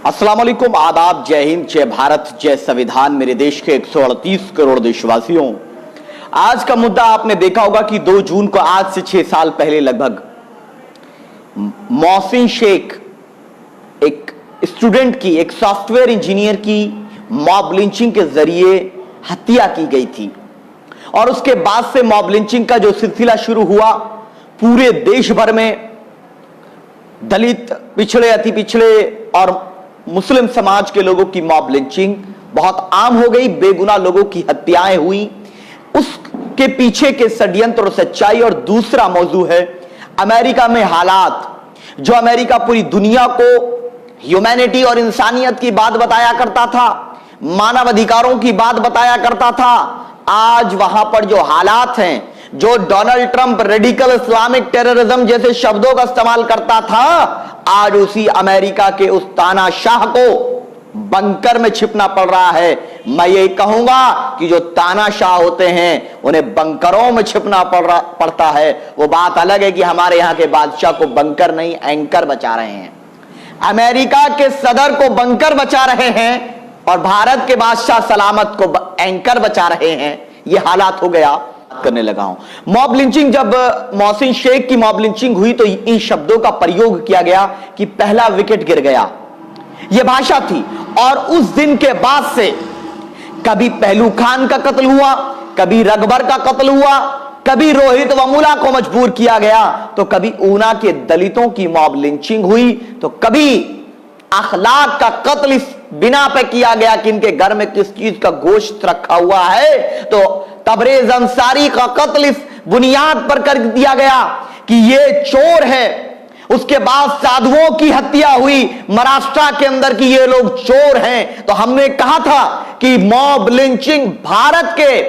अस्सलाम वालेकुम, आदाब, जय हिंद, जय भारत, जय संविधान। मेरे देश के 138 करोड़ देशवासियों, आज का मुद्दा आपने देखा होगा कि 2 जून को आज से 6 साल पहले लगभग मोहसिन शेख एक स्टूडेंट की, एक सॉफ्टवेयर इंजीनियर की मॉब लिंचिंग के जरिए हत्या की गई थी। और उसके बाद से मॉब लिंचिंग का जो सिलसिला शुरू हुआ, पूरे देश भर में दलित, पिछड़े, अति पिछड़े और मुस्लिम समाज के लोगों की मॉब लिंचिंग बहुत आम हो गई। बेगुनाह लोगों की हत्याएं हुई। उसके पीछे के षड्यंत्र और सच्चाई। और दूसरा मौजू है अमेरिका में हालात, जो अमेरिका पूरी दुनिया को ह्यूमैनिटी और इंसानियत की बात बताया करता था, मानव अधिकारों की बात बताया करता था। आज वहां पर जो हालात हैं, जो Donald Trump radical Islamic terrorism जैसे शब्दों का इस्तेमाल करता था, आज उसी अमेरिका के उस तानाशाह को बंकर में छिपना पड़ रहा है। मैं ये कहूंगा कि जो तानाशाह होते हैं उन्हें बंकरों में छिपना पड़ता है। वो बात अलग है कि हमारे यहां के बादशाह को बंकर नहीं, एंकर बचा रहे हैं। अमेरिका के सदर को बंकर बचा रहे हैं और भारत के बादशाह सलामत को एंकर बचा रहे हैं। ये हालात हो गया। करने लगा हूं मॉब लिंचिंग। जब मोहसिन शेख की मॉब लिंचिंग हुई तो इन शब्दों का प्रयोग किया गया कि पहला विकेट गिर गया, यह भाषा थी। और उस दिन के बाद से कभी पहलू खान का कत्ल हुआ, कभी रगबर का कत्ल हुआ, कभी रोहित वमुला को मजबूर किया गया, तो कभी ऊना के दलितों की मॉब लिंचिंग हुई, तो कभी अखलाक का कत्ल इस बिना पे किया गया कि इनके घर में किस चीज का गोश्त रखा हुआ है। तो तबरेज अंसारी का कत्ल इस बुनियाद पर कर दिया गया कि ये चोर है। उसके बाद साधुओं की हत्या हुई महाराष्ट्र के अंदर कि ये लोग चोर हैं। तो हमने कहा था कि मॉब लिंचिंग भारत के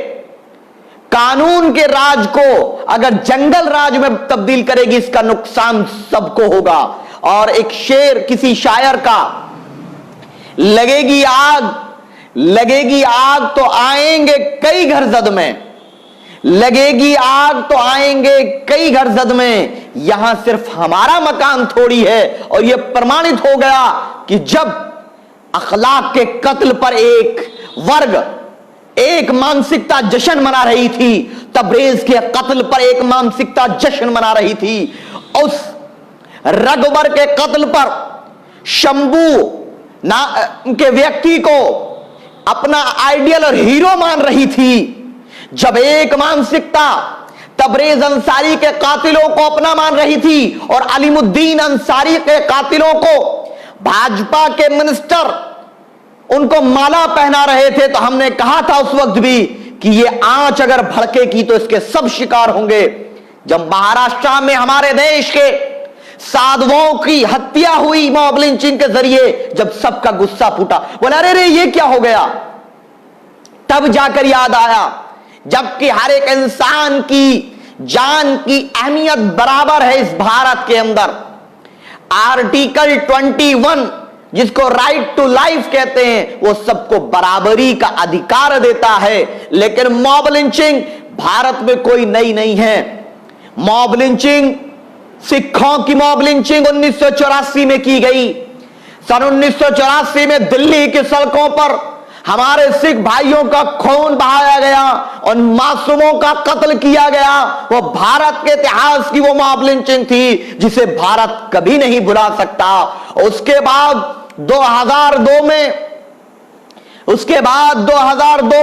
कानून के राज को अगर जंगल राज में तब्दील करेगी, इसका नुकसान सबको होगा। और एक शेर किसी शायर का, लगेगी आग तो आएंगे कई घर जद में, लगेगी आग तो आएंगे कई घर जद में, यहां सिर्फ हमारा मकान थोड़ी है। और यह प्रमाणित हो गया कि जब अखलाक के कत्ल पर एक वर्ग, एक मानसिकता जश्न मना रही थी, तबरेज के कत्ल पर एक मानसिकता जश्न मना रही थी, उस रगबर के कत्ल पर शंभू के व्यक्ति को अपना आइडियल और हीरो मान रही थी, जब एक मानसिकता तबरेज अंसारी के कातिलों को अपना मान रही थी और अलीमुद्दीन अंसारी के कातिलों को भाजपा के मिनिस्टर उनको माला पहना रहे थे, तो हमने कहा था उस वक्त भी कि ये आंच अगर भड़केगी तो इसके सब शिकार होंगे। जब महाराष्ट्र में हमारे देश के साधुओं की हत्या हुई मॉब लिंचिंग के जरिए, जब सबका गुस्सा फूटा, बोला अरे रे ये क्या हो गया, तब जाकर याद आया जबकि हर एक इंसान की जान की अहमियत बराबर है इस भारत के अंदर। आर्टिकल 21 जिसको राइट टू लाइफ कहते हैं, वो सबको बराबरी का अधिकार देता है। लेकिन मॉब लिंचिंग भारत में कोई नई नहीं है। मॉब लिंचिंग, सिखों की मॉब लिंचिंग 1984 में की गई। सन 1984 में दिल्ली की सड़कों पर हमारे सिख भाइयों का खून बहाया गया और मासूमों का कत्ल किया गया। वो भारत के इतिहास की वो मॉब लिंचिंग थी जिसे भारत कभी नहीं भुला सकता। उसके बाद 2002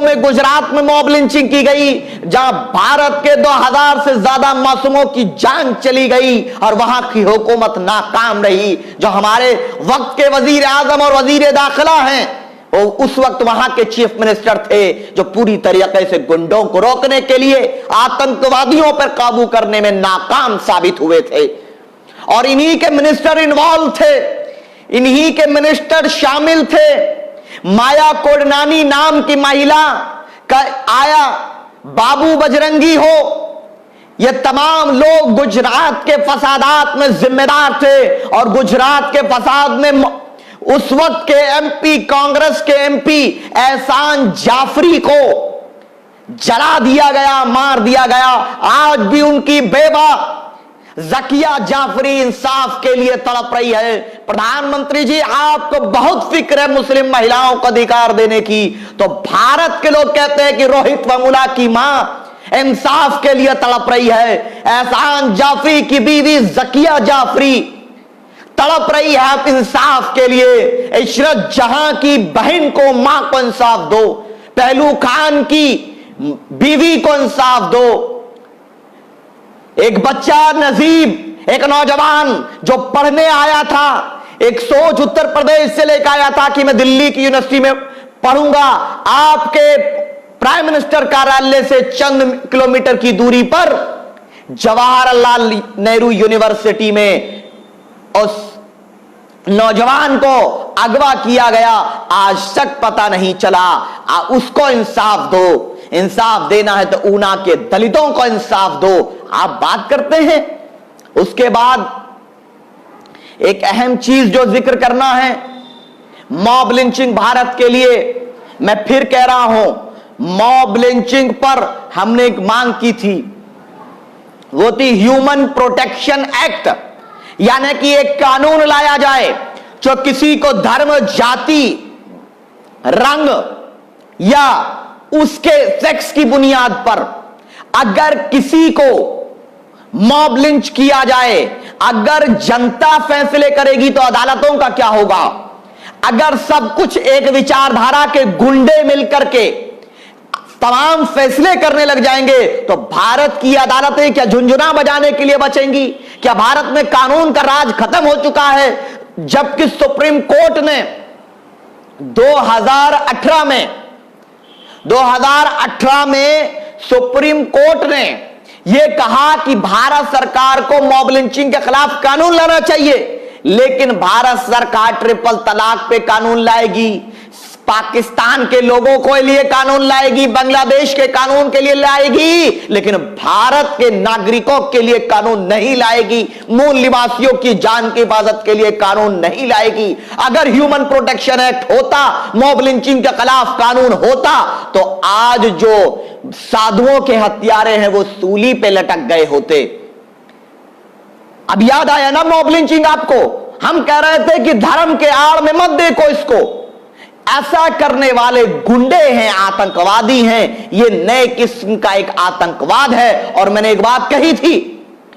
में गुजरात में मॉब लिंचिंग की गई, जहां भारत के 2000 से ज्यादा मासूमों की जान चली गई और वहां की हुकूमत नाकाम रही। जो हमारे वक्त के वजीर आजम और वजीर दाखिला हैं, वो उस वक्त वहां के चीफ मिनिस्टर थे, जो पूरी तरीके से गुंडों को रोकने के लिए, आतंकवादियों पर काबू करने में नाकाम साबित हुए थे। और इन्हीं के मिनिस्टर इन्वॉल्व थे, इन्हीं के मिनिस्टर शामिल थे। माया कोडनानी नाम की महिला का आया, बाबू बजरंगी हो, ये तमाम लोग गुजरात के फसादात में जिम्मेदार थे। और गुजरात के फसाद में उस वक्त के एमपी, कांग्रेस के एमपी एहसान जाफरी को जला दिया गया, मार दिया गया। आज भी उनकी बेवा जकिया जाफरी इंसाफ के लिए तड़प रही है। प्रधानमंत्री जी, आपको बहुत फिक्र है मुस्लिम महिलाओं को अधिकार देने की, तो भारत के लोग कहते हैं कि रोहित वेमुला की मां इंसाफ के लिए तड़प रही है। एहसान जाफरी की बीवी जकिया जाफरी तड़प रही है आप इंसाफ के लिए। इशरत जहां की बहन को, मां को इंसाफ दो। पहलू खान की बीवी को इंसाफ दो। एक बच्चा नजीब, एक नौजवान जो पढ़ने आया था, एक सोच उत्तर प्रदेश से लेकर आया था कि मैं दिल्ली की यूनिवर्सिटी में पढ़ूंगा। आपके प्राइम मिनिस्टर कार्यालय से चंद किलोमीटर की दूरी पर जवाहरलाल नेहरू यूनिवर्सिटी में उस नौजवान को अगवा किया गया, आज तक पता नहीं चला। उसको इंसाफ दो। इंसाफ देना है तो ऊना के दलितों को इंसाफ दो। आप बात करते हैं। उसके बाद एक अहम चीज जो जिक्र करना है, मॉब लिंचिंग भारत के लिए मैं फिर कह रहा हूं, मॉब लिंचिंग पर हमने एक मांग की थी, वो थी ह्यूमन प्रोटेक्शन एक्ट, यानी कि एक कानून लाया जाए जो किसी को धर्म, जाति, रंग या उसके सेक्स की बुनियाद पर अगर किसी को मॉब लिंच किया जाए, अगर जनता फैसले करेगी तो अदालतों का क्या होगा? अगर सब कुछ एक विचारधारा के गुंडे मिलकर के तमाम फैसले करने लग जाएंगे तो भारत की अदालतें क्या झुंझुना बजाने के लिए बचेंगी? क्या भारत में कानून का राज खत्म हो चुका है? जबकि सुप्रीम कोर्ट ने 2018 में सुप्रीम कोर्ट ने यह कहा कि भारत सरकार को मॉब लिंचिंग के खिलाफ कानून लाना चाहिए, लेकिन भारत सरकार ट्रिपल तलाक पे कानून लाएगी, पाकिस्तान के लोगों के लिए कानून लाएगी, बांग्लादेश के कानून के लिए लाएगी, लेकिन भारत के नागरिकों के लिए कानून नहीं लाएगी, मूल निवासियों की जान की हिफाजत के लिए कानून नहीं लाएगी। अगर ह्यूमन प्रोटेक्शन एक्ट होता, मॉब लिंचिंग के खिलाफ कानून होता, तो आज जो साधुओं के हत्यारे हैं वो सूली पे लटक गए होते। अब याद आया ना मॉब लिंचिंग आपको? हम कह रहे थे कि धर्म के आड़ में मत देखो इसको, ऐसा करने वाले गुंडे हैं, आतंकवादी हैं। ये नए किस्म का एक आतंकवाद है। और मैंने एक बात कही थी,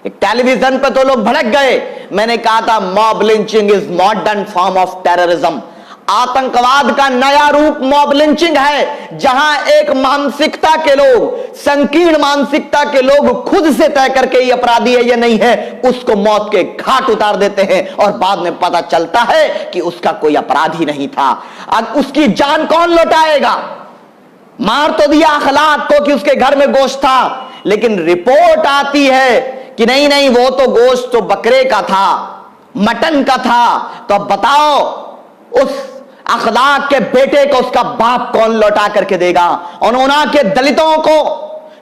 एक टेलीविजन पे तो लोग भड़क गए, मैंने कहा था mob lynching is modern form of terrorism. आतंकवाद का नया रूप मॉब लिंचिंग है, जहां एक मानसिकता के लोग, संकीर्ण मानसिकता के लोग खुद से तय करके ये अपराधी है या नहीं है, उसको मौत के घाट उतार देते हैं और बाद में पता चलता है कि उसका कोई अपराधी नहीं था। अब उसकी जान कौन लौटाएगा? मार तो दिया अखलाक को कि उसके घर में गोश्त था, लेकिन रिपोर्ट आती है कि नहीं नहीं वो तो गोश्त तो बकरे का था, मटन का था। तो अब बताओ उस अखलाक के बेटे को उसका बाप कौन लौटा करके देगा? उन्होंने के दलितों को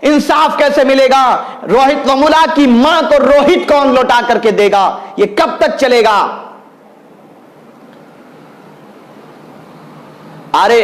इंसाफ कैसे मिलेगा? रोहित वेमुला की मां को रोहित कौन लौटा करके देगा? ये कब तक चलेगा? अरे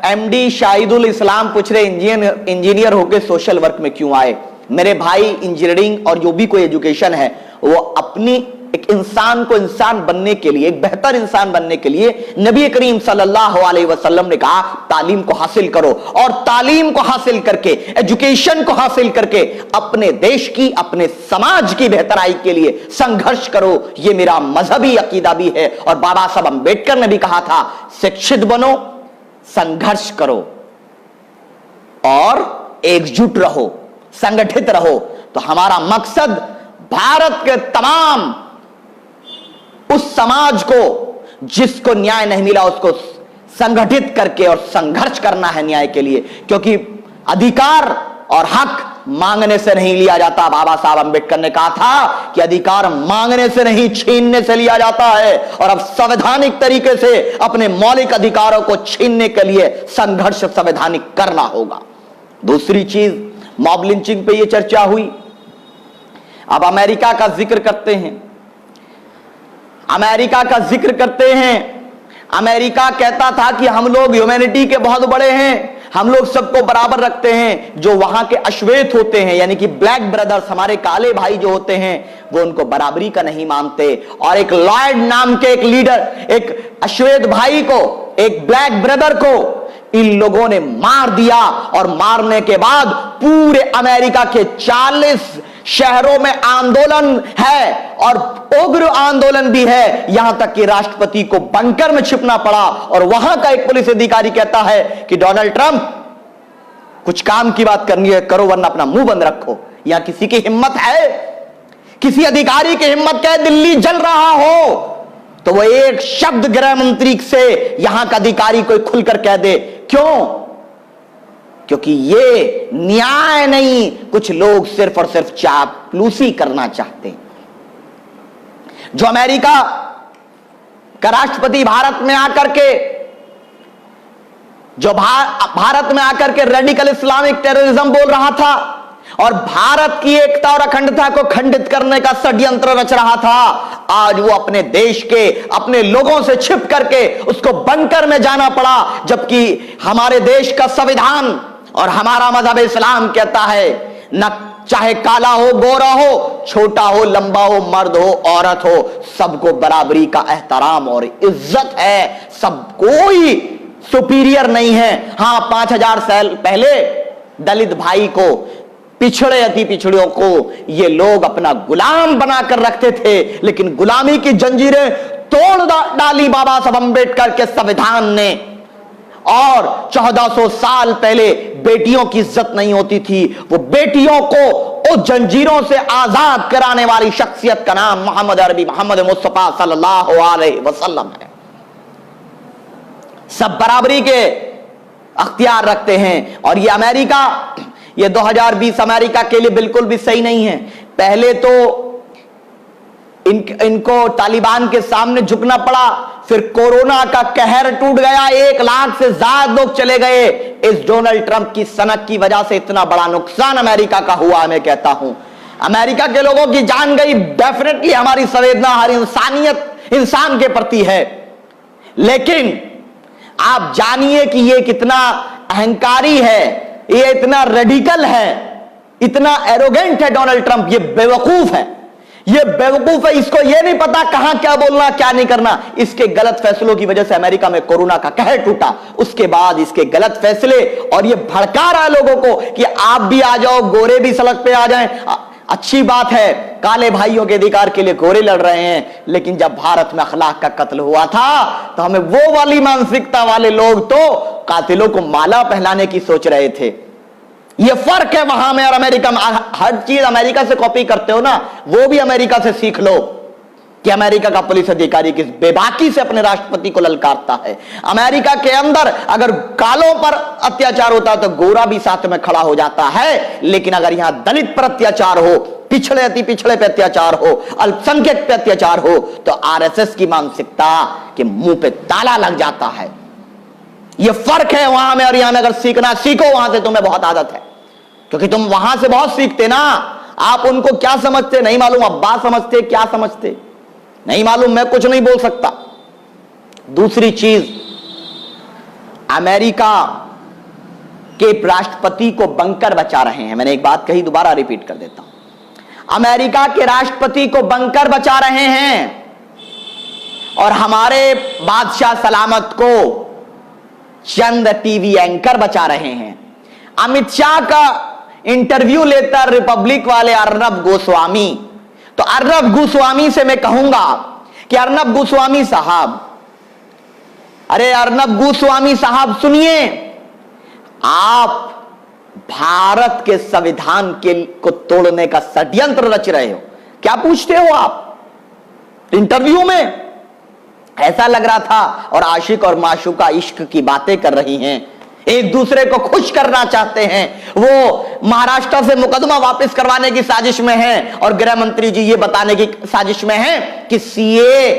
एमडी शाहिदुल इस्लाम पूछ रहे इंजीनियर होके सोशल वर्क में क्यों आए? मेरे भाई, इंजीनियरिंग और जो भी कोई एजुकेशन है वो अपनी एक इंसान को इंसान बनने के लिए, एक बेहतर इंसान बनने के लिए नबी करीम सल्लल्लाहु अलैहि वसल्लम ने कहा तालीम को हासिल करो, और तालीम को हासिल करके, एजुकेशन को हासिल करके अपने देश की, अपने समाज की बेहतराई के लिए संघर्ष करो। यह मेरा मजहबी अकीदा भी है। और बाबा साहब अंबेडकर ने भी कहा था शिक्षित बनो, संघर्ष करो और एकजुट रहो, संगठित रहो। तो हमारा मकसद भारत के तमाम उस समाज को जिसको न्याय नहीं मिला उसको संगठित करके और संघर्ष करना है न्याय के लिए, क्योंकि अधिकार और हक मांगने से नहीं लिया जाता। बाबा साहब अंबेडकर ने कहा था कि अधिकार मांगने से नहीं, छीनने से लिया जाता है। और अब संवैधानिक तरीके से अपने मौलिक अधिकारों को छीनने के लिए संघर्ष संवैधानिक करना होगा। दूसरी चीज, मॉब लिंचिंग पे ये चर्चा हुई। अब अमेरिका का जिक्र करते हैं। अमेरिका का जिक्र करते हैं। अमेरिका कहता था कि हम लोग ह्यूमैनिटी के बहुत बड़े हैं, हम लोग सबको बराबर रखते हैं। जो वहां के अश्वेत होते हैं, यानी कि ब्लैक ब्रदर्स, हमारे काले भाई जो होते हैं, वो उनको बराबरी का नहीं मानते। और एक लॉयड नाम के एक लीडर, एक अश्वेत भाई को, एक ब्लैक ब्रदर को इन लोगों ने मार दिया, और मारने के बाद पूरे अमेरिका के 40 शहरों में आंदोलन है, और उग्र आंदोलन भी है। यहां तक कि राष्ट्रपति को बंकर में छिपना पड़ा, और वहां का एक पुलिस अधिकारी कहता है कि डोनाल्ड ट्रंप, कुछ काम की बात करनी है करो, वरना अपना मुंह बंद रखो। यहां किसी की हिम्मत है, किसी अधिकारी की हिम्मत क्या है दिल्ली जल रहा हो तो वो एक शब्द गृह मंत्री से यहां का अधिकारी कोई खुलकर कह दे? क्यों? क्योंकि ये न्याय नहीं, कुछ लोग सिर्फ और सिर्फ चापलूसी करना चाहते हैं। जो अमेरिका का राष्ट्रपति भारत में आकर के, जो भारत में आकर के रेडिकल इस्लामिक टेररिज्म बोल रहा था और भारत की एकता और अखंडता को खंडित करने का षड्यंत्र रच रहा था, आज वो अपने देश के, अपने लोगों से छिप करके उसको बंकर में जाना पड़ा। जबकि हमारे देश का संविधान और हमारा मजहब इस्लाम कहता है, न चाहे काला हो, गोरा हो, छोटा हो, लंबा हो, मर्द हो, औरत हो, सबको बराबरी का एहतराम और इज्जत है। सब कोई सुपीरियर नहीं है। हां, 5000 साल पहले दलित भाई को, पिछड़े अति पिछड़ों को ये लोग अपना गुलाम बनाकर रखते थे, लेकिन गुलामी की जंजीरें तोड़ डाली बाबा साहब अम्बेडकर के संविधान ने। और 1400 साल पहले बेटियों की इज्जत नहीं होती थी, वो बेटियों को उस जंजीरों से आजाद कराने वाली शख्सियत का नाम मोहम्मद अरबी, मोहम्मद मुस्तफा सल्लल्लाहु अलैहि वसल्लम है। सब बराबरी के अख्तियार रखते हैं। और ये अमेरिका, ये 2020 अमेरिका के लिए बिल्कुल भी सही नहीं है। पहले तो इनको तालिबान के सामने झुकना पड़ा, फिर कोरोना का कहर टूट गया, 1 लाख से ज्यादा लोग चले गए। इस डोनाल्ड ट्रंप की सनक की वजह से इतना बड़ा नुकसान अमेरिका का हुआ। मैं कहता हूं अमेरिका के लोगों की जान गई। डेफिनेटली हमारी संवेदना, हमारी इंसानियत इंसान के प्रति है, लेकिन आप जानिए कि ये कितना अहंकारी है, ये इतना रेडिकल है, इतना एरोगेंट है डोनाल्ड ट्रंप। ये बेवकूफ है, ये बेवकूफ है। इसको ये नहीं पता कहां क्या बोलना, क्या नहीं करना। इसके गलत फैसलों की वजह से अमेरिका में कोरोना का कहर टूटा। उसके बाद इसके गलत फैसले, और ये भड़का रहा है लोगों को कि आप भी आ जाओ, गोरे भी सड़क पे आ जाएं। अच्छी बात है, काले भाइयों के अधिकार के लिए गोरे लड़ रहे हैं, लेकिन जब भारत में अखलाक का कत्ल हुआ था तो हमें वो वाली मानसिकता वाले लोग तो कातिलों को माला पहनाने की सोच रहे थे। ये फर्क है वहां में और अमेरिका में। हर चीज अमेरिका से कॉपी करते हो ना, वो भी अमेरिका से सीख लो कि अमेरिका का पुलिस अधिकारी किस बेबाकी से अपने राष्ट्रपति को ललकारता है। अमेरिका के अंदर अगर कालों पर अत्याचार होता है तो गोरा भी साथ में खड़ा हो जाता है, लेकिन अगर यहां दलित पर अत्याचार हो, पिछड़े अति पिछड़े पे अत्याचार हो, अल्पसंख्यक पे अत्याचार हो, तो आरएसएस की मानसिकता के मुंह पे ताला लग जाता है। यह फर्क है वहां में और यहां में। अगर सीखना सीखो, वहां से तुम्हें बहुत आदत है, क्योंकि तुम वहां से बहुत सीखते ना। आप उनको क्या समझते नहीं मालूम, अब्बा समझते, क्या समझते नहीं मालूम, मैं कुछ नहीं बोल सकता। दूसरी चीज, अमेरिका के राष्ट्रपति को बंकर बचा रहे हैं। मैंने एक बात कही, दोबारा रिपीट कर देता हूं। अमेरिका के राष्ट्रपति को बंकर बचा रहे हैं और हमारे बादशाह सलामत को चंद टीवी एंकर बचा रहे हैं। अमित शाह का इंटरव्यू लेता रिपब्लिक वाले अर्नब गोस्वामी, तो अर्नब गोस्वामी से मैं कहूंगा कि अर्नब गोस्वामी साहब, अरे अर्नब गोस्वामी साहब सुनिए, आप भारत के संविधान को तोड़ने का षड्यंत्र रच रहे हो। क्या पूछते हो आप इंटरव्यू में? ऐसा लग रहा था और आशिक और माशूका इश्क की बातें कर रही हैं, एक दूसरे को खुश करना चाहते हैं। वो महाराष्ट्र से मुकदमा वापस करवाने की साजिश में हैं और गृह मंत्री जी ये बताने की साजिश में हैं कि सीए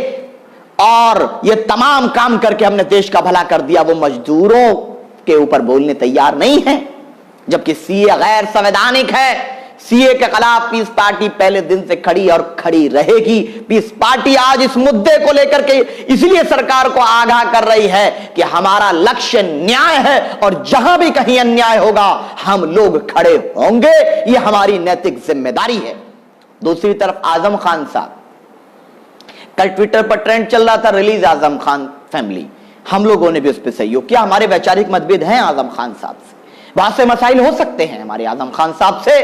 और ये तमाम काम करके हमने देश का भला कर दिया। वो मजदूरों के ऊपर बोलने तैयार नहीं है, जबकि सीए गैर संवैधानिक है, सीए के खिलाफ पीस पार्टी पहले दिन से खड़ी और खड़ी रहेगी। पीस पार्टी आज इस मुद्दे को लेकर के इसलिए सरकार को आगाह कर रही है कि हमारा लक्ष्य न्याय है और जहां भी कहीं अन्याय होगा हम लोग खड़े होंगे, यह हमारी नैतिक जिम्मेदारी है। दूसरी तरफ आजम खान साहब, कल ट्विटर पर ट्रेंड चल रहा था रिलीज आजम खान फैमिली, हम लोगों ने भी उस पर सहयोग किया। हमारे वैचारिक मतभेद हैं आजम खान साहब से, बहुत से मसाइल हो सकते हैं हमारे आजम खान साहब से,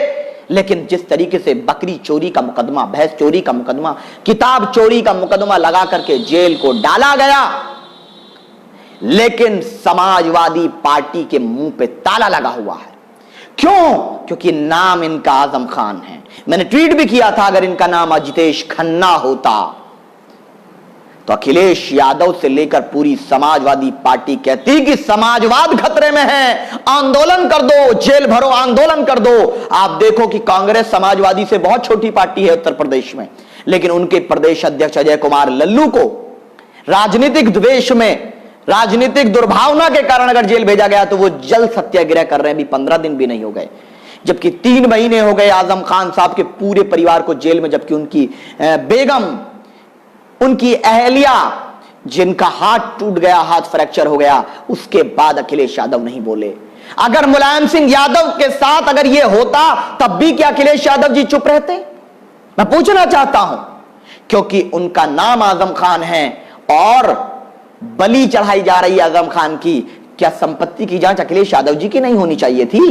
लेकिन जिस तरीके से बकरी चोरी का मुकदमा, भैंस चोरी का मुकदमा, किताब चोरी का मुकदमा लगा करके जेल को डाला गया, लेकिन समाजवादी पार्टी के मुंह पे ताला लगा हुआ है। क्यों? क्योंकि नाम इनका आजम खान है। मैंने ट्वीट भी किया था, अगर इनका नाम अजितेश खन्ना होता तो अखिलेश यादव से लेकर पूरी समाजवादी पार्टी कहती कि समाजवाद खतरे में है, आंदोलन कर दो, जेल भरो, आंदोलन कर दो। आप देखो कि कांग्रेस समाजवादी से बहुत छोटी पार्टी है उत्तर प्रदेश में, लेकिन उनके प्रदेश अध्यक्ष अजय कुमार लल्लू को राजनीतिक द्वेष में, राजनीतिक दुर्भावना के कारण अगर जेल भेजा गया तो वो जल सत्याग्रह कर रहे हैं। अभी 15 दिन भी नहीं हो गए, जबकि 3 महीने हो गए आजम खान साहब के पूरे परिवार को जेल में, जबकि उनकी बेगम, उनकी अहलिया जिनका हाथ टूट गया, हाथ फ्रैक्चर हो गया, उसके बाद अखिलेश यादव नहीं बोले। अगर मुलायम सिंह यादव के साथ अगर यह होता तब भी क्या अखिलेश यादव जी चुप रहते? मैं पूछना चाहता हूं, क्योंकि उनका नाम आजम खान है और बलि चढ़ाई जा रही है आजम खान की। क्या संपत्ति की जांच अखिलेश यादव जी की नहीं होनी चाहिए थी?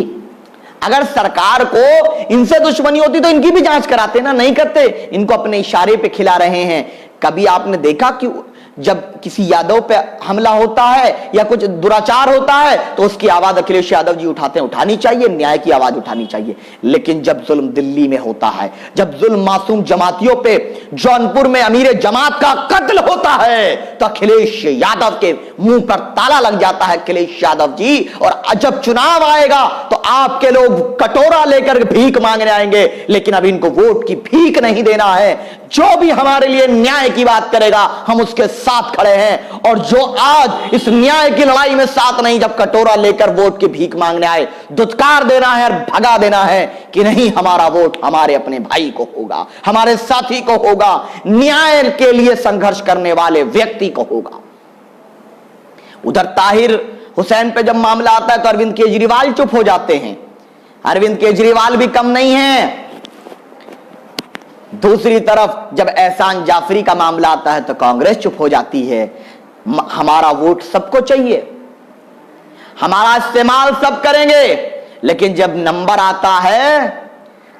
अगर सरकार को इनसे दुश्मनी होती तो इनकी भी जांच कराते ना, नहीं करते। इनको अपने इशारे पे खिला रहे हैं। कभी आपने देखा कि जब किसी यादव पे हमला होता है या कुछ दुराचार होता है तो उसकी आवाज अखिलेश यादव जी उठाते हैं? उठानी चाहिए, न्याय की आवाज उठानी चाहिए। लेकिन जब जुल्म दिल्ली में होता है, जब जुल्म मासूम जमातियों पे, जौनपुर में अमीर जमात का कत्ल होता है, तो अखिलेश यादव के मुंह पर ताला लग जाता है। अखिलेश यादव जी, और जब चुनाव आएगा तो आपके लोग कटोरा लेकर भीख मांगने आएंगे, लेकिन अब इनको वोट की भीख नहीं देना है। जो भी हमारे लिए न्याय की बात करेगा हम उसके साथ खड़े हैं, और जो आज इस न्याय की लड़ाई में साथ नहीं, जब कटोरा लेकर वोट की भीख मांगने आए, दुत्कार देना है और भगा देना है कि नहीं, हमारा वोट हमारे अपने भाई को होगा, हमारे साथी को होगा, न्याय के लिए संघर्ष करने वाले व्यक्ति को होगा। उधर ताहिर हुसैन पे जब मामला आता है तो अरविंद केजरीवाल चुप हो जाते हैं। अरविंद केजरीवाल भी कम नहीं है। दूसरी तरफ जब एहसान जाफरी का मामला आता है तो कांग्रेस चुप हो जाती है। हमारा वोट सबको चाहिए, हमारा इस्तेमाल सब करेंगे, लेकिन जब नंबर आता है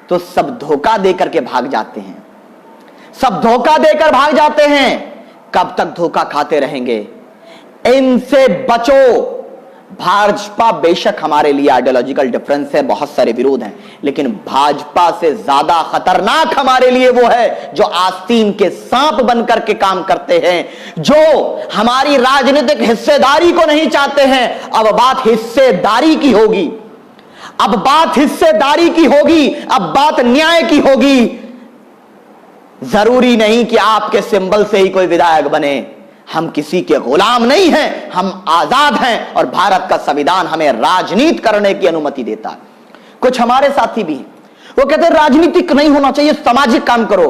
तो सब धोखा देकर के भाग जाते हैं, सब धोखा देकर भाग जाते हैं। कब तक धोखा खाते रहेंगे? इनसे बचो। भाजपा बेशक हमारे लिए आइडियोलॉजिकल डिफरेंस है, बहुत सारे विरोध हैं, लेकिन भाजपा से ज्यादा खतरनाक हमारे लिए वो है जो आस्तीन के सांप बनकर के काम करते हैं, जो हमारी राजनीतिक हिस्सेदारी को नहीं चाहते हैं। अब बात हिस्सेदारी की होगी, अब बात हिस्सेदारी की होगी, अब बात न्याय की होगी। जरूरी नहीं कि आपके सिंबल से ही कोई विधायक बने। हम किसी के गुलाम नहीं हैं, हम आजाद हैं, और भारत का संविधान हमें राजनीति करने की अनुमति देता है। कुछ हमारे साथी भी हैं, वो कहते हैं राजनीतिक नहीं होना चाहिए, सामाजिक काम करो।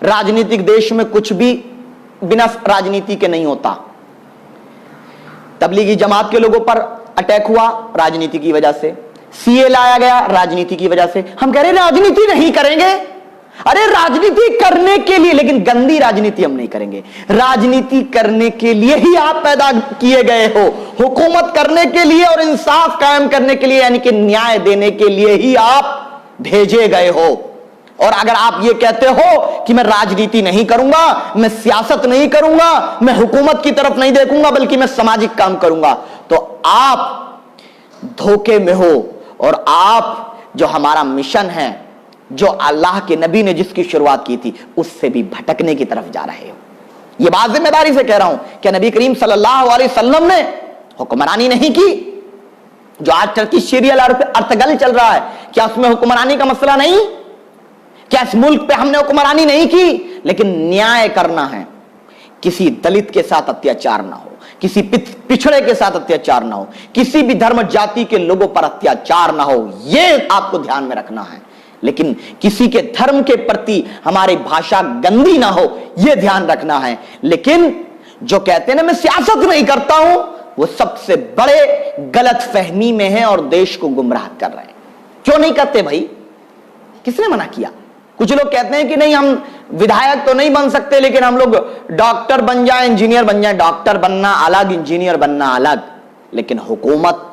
राजनीतिक देश में कुछ भी बिना राजनीति के नहीं होता। तबलीगी जमात के लोगों पर अटैक हुआ राजनीति की वजह से, सीए लाया गया राजनीति की वजह से। हम कह रहे राजनीति नहीं करेंगे। अरे राजनीति करने के लिए, लेकिन गंदी राजनीति हम नहीं करेंगे। राजनीति करने के लिए ही आप पैदा किए गए हो, हुकूमत करने के लिए और इंसाफ कायम करने के लिए, यानी कि न्याय देने के लिए ही आप भेजे गए हो। और अगर आप ये कहते हो कि मैं राजनीति नहीं करूंगा, मैं सियासत नहीं करूंगा, मैं हुकूमत की तरफ नहीं देखूंगा, बल्कि मैं सामाजिक काम करूंगा, तो आप धोखे में हो। और आप जो हमारा मिशन है, जो अल्लाह के नबी ने जिसकी शुरुआत की थी, उससे भी भटकने की तरफ जा रहे हो। यह बात जिम्मेदारी से कह रहा हूं कि नबी करीम सल्लल्लाहु अलैहि वसल्लम ने हुक्मरानी नहीं की। जो आज टर्किश सीरियल अर्तगल चल रहा है, क्या उसमें हुक्मरानी का मसला नहीं? क्या इस मुल्क पे हमने हुक्मरानी नहीं की? लेकिन न्याय करना है, किसी दलित के साथ अत्याचार ना हो, किसी पिछड़े के साथ अत्याचार ना हो, किसी भी धर्म जाति के लोगों पर अत्याचार ना हो, यह आपको ध्यान में रखना है। लेकिन किसी के धर्म के प्रति हमारी भाषा गंदी ना हो, यह ध्यान रखना है। लेकिन जो कहते हैं ना मैं सियासत नहीं करता हूं, वो सबसे बड़े गलत फहमी में है और देश को गुमराह कर रहे हैं। क्यों नहीं करते भाई? किसने मना किया? कुछ लोग कहते हैं कि नहीं हम विधायक तो नहीं बन सकते, लेकिन हम लोग डॉक्टर बन जाए, इंजीनियर बन जाए। डॉक्टर बनना अलग, इंजीनियर बनना अलग, लेकिन हुकूमत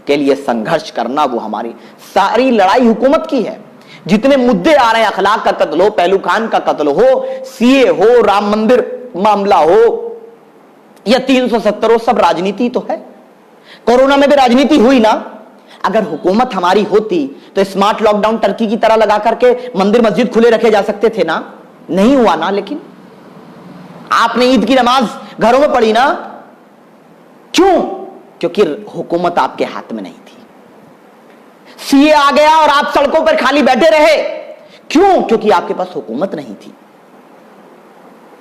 के लिए संघर्ष करना वो हमारी सारी लड़ाई हुकूमत की है। जितने मुद्दे आ रहे हैं, अखलाक का कत्ल हो, पहलू खान का कत्ल हो, सीए हो, राम मंदिर मामला हो या 370 हो, सब राजनीति तो है। कोरोना में भी राजनीति हुई ना। अगर हुकूमत हमारी होती तो स्मार्ट लॉकडाउन टर्की की तरह लगा करके मंदिर मस्जिद खुले रखे जा सकते थे ना। नहीं हुआ ना। लेकिन आपने ईद की नमाज घरों में पढ़ी ना। क्यों? क्योंकि हुकूमत आपके हाथ में नहीं थी। सीए आ गया और आप सड़कों पर खाली बैठे रहे। क्यों? क्योंकि आपके पास हुकूमत नहीं थी।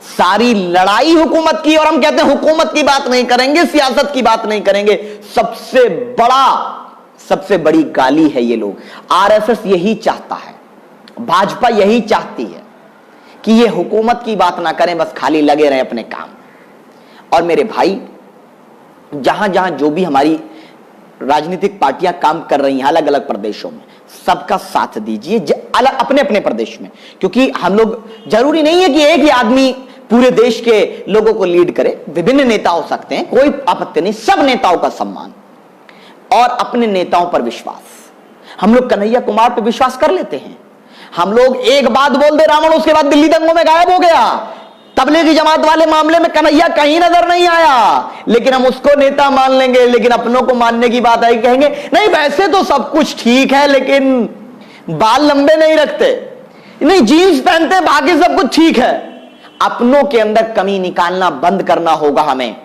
सारी लड़ाई हुकूमत की, और हम कहते हैं हुकूमत की बात नहीं करेंगे, सियासत की बात नहीं करेंगे। सबसे बड़ी गाली है ये लोग। आरएसएस यही चाहता है, भाजपा यही चाहती है कि ये हुकूमत की बात ना करें, बस खाली लगे रहे अपने काम। और मेरे भाई, जहां जहां जो भी हमारी राजनीतिक पार्टियां काम कर रही हैं अलग अलग प्रदेशों में, सबका साथ दीजिए अलग अपने अपने प्रदेश में। क्योंकि हम लोग, जरूरी नहीं है कि एक ही आदमी पूरे देश के लोगों को लीड करे। विभिन्न नेता हो सकते हैं, कोई आपत्ति नहीं। सब नेताओं का सम्मान और अपने नेताओं पर विश्वास। हम लोग कन्हैया कुमार पर विश्वास कर लेते हैं। हम लोग एक बात बोल दे रावण, उसके बाद दिल्ली दंगों में गायब हो गया। तबलीगी जमात वाले मामले में कन्हैया कहीं नजर नहीं आया, लेकिन हम उसको नेता मान लेंगे। लेकिन अपनों को मानने की बात आई, कहेंगे नहीं वैसे तो सब कुछ ठीक है, लेकिन बाल लंबे नहीं रखते, नहीं जीन्स पहनते, बाकी सब कुछ ठीक है। अपनों के अंदर कमी निकालना बंद करना होगा हमें।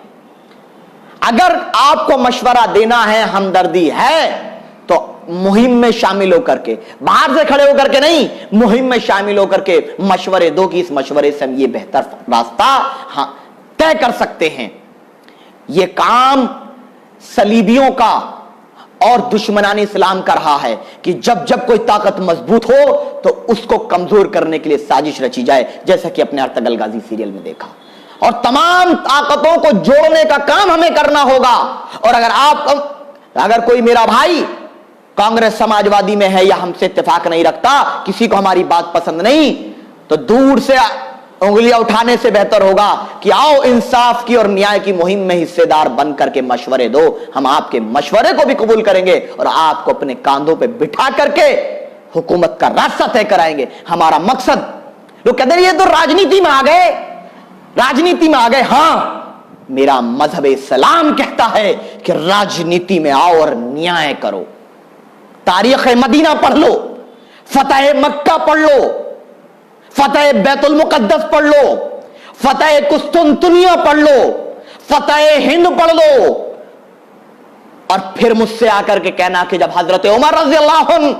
अगर आपको मशवरा देना है, हमदर्दी है, तो मुहिम में शामिल होकर के, बाहर से खड़े होकर के नहीं, मुहिम में शामिल होकर के मशवरे दो कि इस मशवरे से हम ये बेहतर रास्ता तय कर सकते हैं। ये काम सलीबियों का और दुश्मनान इस्लाम का रहा है कि जब जब कोई ताकत मजबूत हो तो उसको कमजोर करने के लिए साजिश रची जाए, जैसा कि अपने अर्तगल गाजी सीरियल में देखा। और तमाम ताकतों को जोड़ने का काम हमें करना होगा। और अगर कोई मेरा भाई कांग्रेस समाजवादी में है या हमसे इत्तेफाक नहीं रखता, किसी को हमारी बात पसंद नहीं, तो दूर से उंगलियां उठाने से बेहतर होगा कि आओ इंसाफ की और न्याय की मुहिम में हिस्सेदार बन करके मशवरे दो। हम आपके मशवरे को भी कबूल करेंगे और आपको अपने कांधों पे बिठा करके हुकूमत का रास्ता तय कराएंगे। हमारा मकसद, लोग कहते हैं ये तो राजनीति में आ गए, राजनीति में आ गए। हां, मेरा मजहब इस्लाम कहता है कि राजनीति में आओ और न्याय करो। तारीख मदीना पढ़ लो, फतेह मक्का पढ़ लो, फतेह बैतुल मुकद्दस पढ़ लो, फतेह कुस्तुनतुनिया पढ़ लो, फतेह हिंद पढ़ लो, और फिर मुझसे आकर के कहना कि जब हजरत उमर रज़ी अल्लाह अन्हु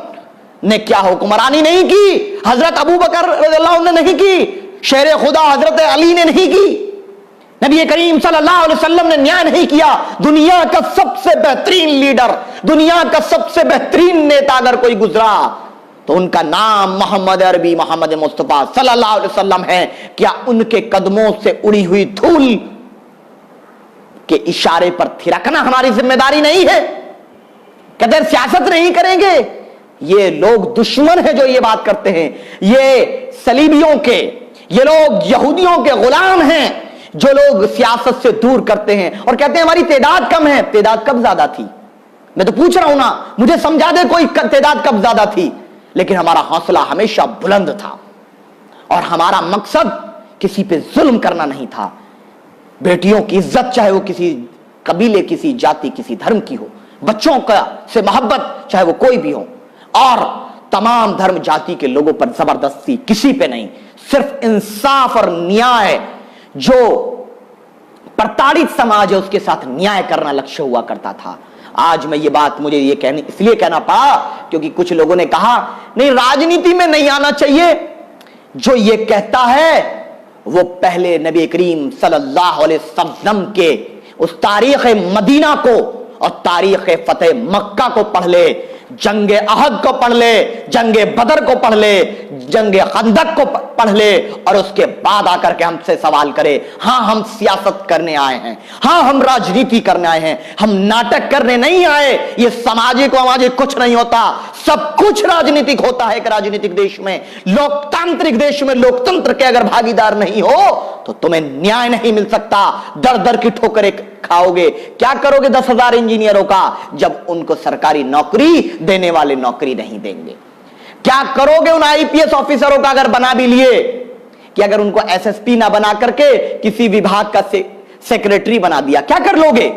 ने क्या हुक्मरानी नहीं की, हजरत अबू बकर रज़ी अल्लाह अन्हु ने नहीं की, शेर खुदा हजरत अली ने नहीं की, नबी करीम सल्लल्लाहु अलैहि वसल्लम ने न्याय नहीं किया। दुनिया का सबसे बेहतरीन लीडर, दुनिया का सबसे बेहतरीन नेता अगर कोई गुजरा तो उनका नाम मोहम्मद अरबी मोहम्मद मुस्तफा सल्लल्लाहु अलैहि वसल्लम है। क्या उनके कदमों से उड़ी हुई धूल के इशारे पर थिरकना हमारी जिम्मेदारी नहीं है? कहते सियासत नहीं करेंगे। ये लोग दुश्मन है जो ये बात करते हैं, ये सलीबियों के, ये लोग यहूदियों के गुलाम हैं जो लोग सियासत से दूर करते हैं और कहते हैं हमारी तादाद कम है। तादाद कब ज्यादा थी? मैं तो पूछ रहा हूं ना, मुझे समझा दे कोई तादाद कब ज्यादा थी। लेकिन हमारा हौसला हमेशा बुलंद था और हमारा मकसद किसी पे जुल्म करना नहीं था। बेटियों की इज्जत, चाहे वो किसी कबीले, किसी जाति, किसी धर्म की हो, बच्चों का से मोहब्बत चाहे वो कोई भी हो, और तमाम धर्म जाति के लोगों पर जबरदस्ती किसी पे नहीं। सिर्फ इंसाफ और न्याय, जो प्रताड़ित समाज है उसके साथ न्याय करना लक्ष्य हुआ करता था। आज मैं ये बात मुझे ये इसलिए कहना पड़ा क्योंकि कुछ लोगों ने कहा नहीं राजनीति में नहीं आना चाहिए। जो ये कहता है वो पहले नबी करीम सल्लल्लाहु अलैहि वसल्लम के उस तारीख मदीना को और तारीख फतेह मक्का को पढ़ ले, जंगे अहद को पढ़ ले, जंगे बदर को पढ़ ले, जंगे खंदक को पढ़ ले और उसके बाद आकर के हमसे सवाल करे। हां, हम सियासत करने आए हैं, हां हम राजनीति करने आए हैं, हम नाटक करने नहीं आए। ये सामाजिक वामाजिक कुछ नहीं होता, सब कुछ राजनीतिक होता है। एक राजनीतिक देश में, लोकतांत्रिक देश में लोकतंत्र के अगर भागीदार नहीं हो तो तुम्हें न्याय नहीं मिल सकता। दर दर की ठोकरें खाओगे। क्या करोगे 10,000 इंजीनियरों का जब उनको सरकारी नौकरी देने वाले नौकरी नहीं देंगे? क्या करोगे उन आईपीएस ऑफिसरों का अगर बना भी लिए कि अगर उनको एसएसपी ना बना करके किसी विभाग का सेक्रेटरी बना दिया, क्या कर लोगे?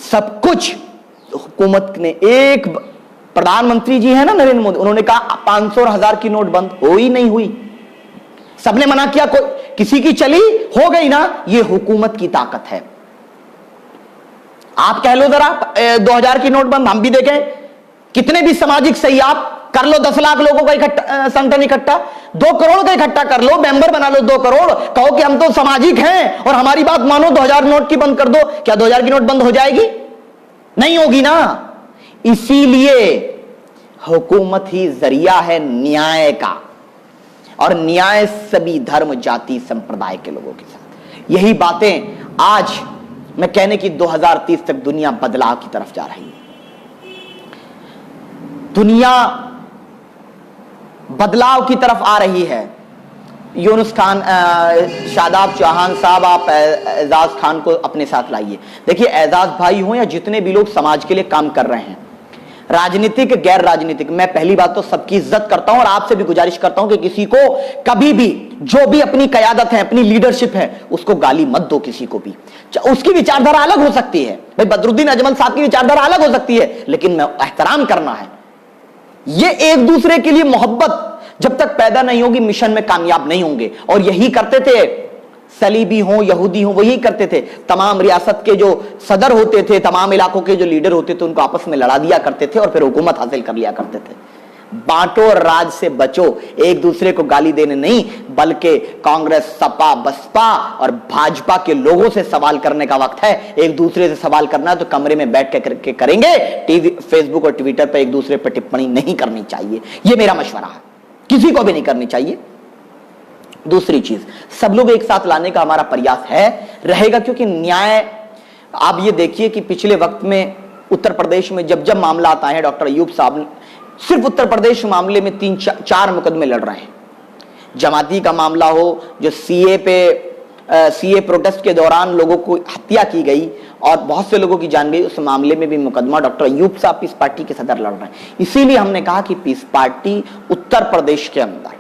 सब कुछ हुकूमत ने, एक प्रधानमंत्री जी है ना नरेंद्र मोदी, उन्होंने कहा 500 और 1000 की नोट बंद हो ही नहीं हुई। सबने मना किया, कोई किसी की चली हो गई ना। ये हुकूमत की ताकत है। आप कह लो जरा 2000 की नोट बंद, हम भी देखें। कितने भी सामाजिक सही आप कर लो, 10 लाख लोगों का इकट्ठा, संगठन इकट्ठा 2 करोड़ का इकट्ठा कर लो, मेंबर बना लो 2 करोड़, कहो कि हम तो सामाजिक हैं और हमारी बात मानो, 2000 नोट की बंद कर दो। क्या 2000 की नोट बंद हो जाएगी? नहीं होगी ना। इसीलिए हुकूमत ही जरिया है न्याय का, और न्याय सभी धर्म जाति संप्रदाय के लोगों के साथ। यही बातें आज मैं कहने की 2030 तक दुनिया बदलाव की तरफ जा रही है। दुनिया बदलाव की तरफ आ रही है। यूनुस खान, शादाब चौहान साहब, आप एजाज खान को अपने साथ लाइए। देखिए, एजाज भाई हो या जितने भी लोग समाज के लिए काम कर रहे हैं, राजनीतिक गैर राजनीतिक, मैं पहली बात तो सबकी इज्जत करता हूं और आपसे भी गुजारिश करता हूं कि किसी को कभी भी, जो भी अपनी कयादत है, अपनी लीडरशिप है, उसको गाली मत दो किसी को भी। उसकी विचारधारा अलग हो सकती है, भाई बदरुद्दीन अजमल साहब की विचारधारा अलग हो सकती है, लेकिन मैं एहतराम करना है। ये एक दूसरे के लिए मोहब्बत जब तक पैदा नहीं होगी, मिशन में कामयाब नहीं होंगे। और यही करते थे सलीबी हो, यहूदी हो, वही करते थे। तमाम रियासत के जो सदर होते थे, तमाम इलाकों के जो लीडर होते थे, उनको आपस में लड़ा दिया करते थे और फिर हुकूमत हासिल कर लिया करते थे। बांटो और राज से बचो, एक दूसरे को गाली देने नहीं, बल्कि कांग्रेस, सपा, बसपा और भाजपा के लोगों से सवाल करने का वक्त है। एक दूसरे से सवाल करना है तो कमरे में बैठ के करेंगे। टीवी, फेसबुक और ट्विटर पर एक दूसरे पर टिप्पणी नहीं करनी चाहिए। यह मेरा मशवरा है, किसी को भी नहीं करनी चाहिए। दूसरी चीज, सब लोग एक साथ लाने का हमारा प्रयास है, रहेगा, क्योंकि न्याय, आप ये देखिए कि पिछले वक्त में उत्तर प्रदेश में जब जब मामला आता है, डॉक्टर अयूब साहब सिर्फ उत्तर प्रदेश मामले में 3-4 मुकदमे लड़ रहे हैं। जमाती का मामला हो, जो सीए प्रोटेस्ट के दौरान लोगों को हत्या की गई और बहुत से लोगों की जान गई, उस मामले में भी मुकदमा डॉक्टर अयूब साहब पीस पार्टी के सदर लड़ रहे हैं। इसीलिए हमने कहा कि पीस पार्टी उत्तर प्रदेश के अंदर,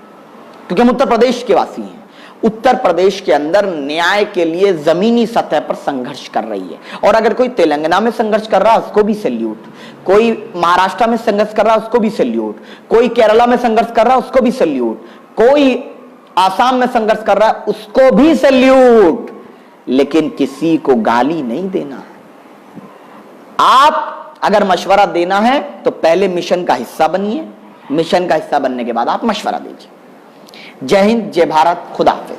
क्योंकि हम उत्तर प्रदेश के वासी हैं, उत्तर प्रदेश के अंदर न्याय के लिए जमीनी सतह पर संघर्ष कर रही है। और अगर कोई तेलंगाना में संघर्ष कर रहा है उसको भी सैल्यूट, कोई महाराष्ट्र में संघर्ष कर रहा है उसको भी सैल्यूट, कोई केरला में संघर्ष कर रहा है उसको भी सैल्यूट, कोई आसाम में संघर्ष कर रहा है उसको भी सैल्यूट, लेकिन किसी को गाली नहीं देना। आप अगर मशवरा देना है तो पहले मिशन का हिस्सा बनिए, मिशन का हिस्सा बनने के बाद आप मशवरा दीजिए। जय हिंद, जय भारत, खुदा हाफिज।